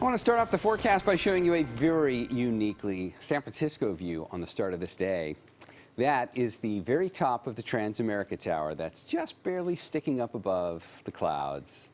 want to start off the forecast by showing you a very uniquely San Francisco view on the start of this day. That is the very top of the Transamerica Tower that's just barely sticking up above the clouds,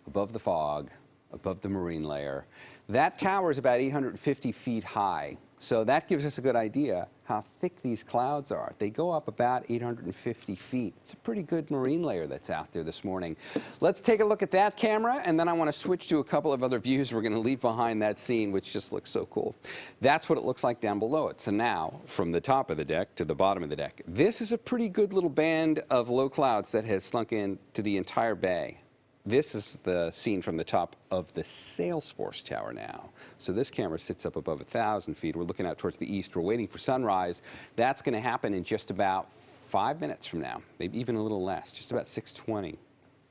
above the fog, above the marine layer. That tower is about 850 feet high, so that gives us a good idea how thick these clouds are. They go up about 850 feet. It's a pretty good marine layer that's out there this morning. Let's take a look at that camera, and then I want to switch to a couple of other views we're going to leave behind that scene, which just looks so cool. That's what it looks like down below it. So now, from the top of the deck to the bottom of the deck, this is a pretty good little band of low clouds that has slunk in to the entire bay. This is the scene from the top of the Salesforce Tower now. So this camera sits up above 1,000 feet. We're looking out towards the east. We're waiting for sunrise. That's going to happen in just about 5 minutes from now, maybe even a little less, just about 6:20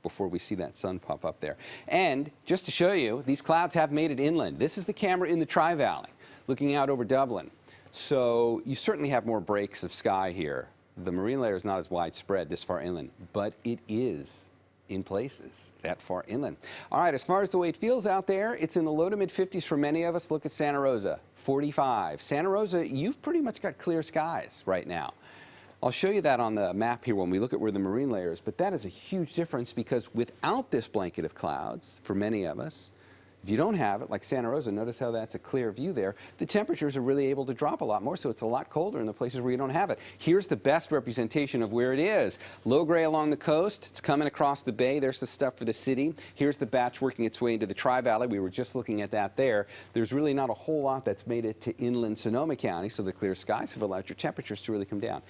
before we see that sun pop up there. And just to show you, these clouds have made it inland. This is the camera in the Tri-Valley, looking out over Dublin. So you certainly have more breaks of sky here. The marine layer is not as widespread this far inland, but it is in places that far inland. All right, as far as the way it feels out there, it's in the low to mid 50s for many of us. Look at Santa Rosa, 45. Santa Rosa, you've pretty much got clear skies right now. I'll show you that on the map here when we look at where the marine layer is, but that is a huge difference because without this blanket of clouds, for many of us, if you don't have it, like Santa Rosa, notice how that's a clear view there, the temperatures are really able to drop a lot more, so it's a lot colder in the places where you don't have it. Here's the best representation of where it is. Low gray along the coast, it's coming across the bay, there's the stuff for the city. Here's the batch working its way into the Tri-Valley, we were just looking at that there. There's really not a whole lot that's made it to inland Sonoma County, so the clear skies have allowed your temperatures to really come down.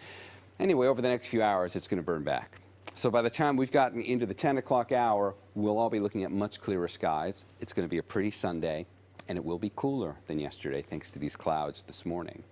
Anyway, over the next few hours, it's going to burn back. So by the time we've gotten into the 10 o'clock hour, we'll all be looking at much clearer skies. It's going to be a pretty Sunday, and it will be cooler than yesterday thanks to these clouds this morning.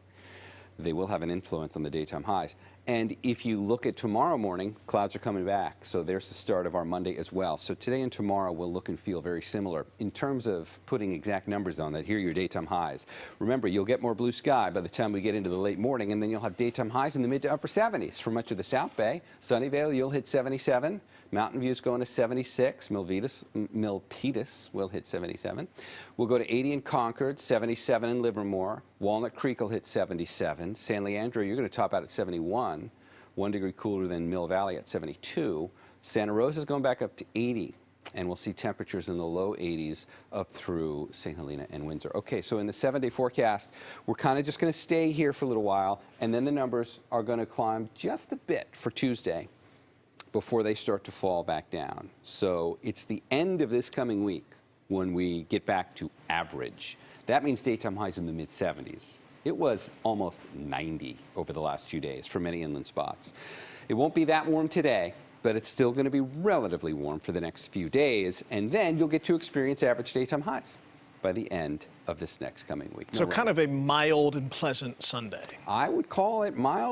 They will have an influence on the daytime highs. And if you look at tomorrow morning, clouds are coming back. So there's the start of our Monday as well. So today and tomorrow will look and feel very similar. In terms of putting exact numbers on that, here are your daytime highs. Remember, you'll get more blue sky by the time we get into the late morning, and then you'll have daytime highs in the mid to upper 70s for much of the South Bay. Sunnyvale, you'll hit 77. Mountain View's going to 76. Milpitas will hit 77. We'll go to 80 in Concord, 77 in Livermore. Walnut Creek will hit 77. San Leandro, you're going to top out at 71. 1 degree cooler than Mill Valley at 72. Santa Rosa is going back up to 80. And we'll see temperatures in the low 80s up through St. Helena and Windsor. Okay, so in the 7-day forecast, we're kind of just going to stay here for a little while, and then the numbers are going to climb just a bit for Tuesday before they start to fall back down. So it's the end of this coming week when we get back to average. That means daytime highs in the mid-70s. It was almost 90 over the last few days for many inland spots. It won't be that warm today, but it's still going to be relatively warm for the next few days, and then you'll get to experience average daytime highs by the end of this next coming week. So kind of a mild and pleasant Sunday. I would call it mild.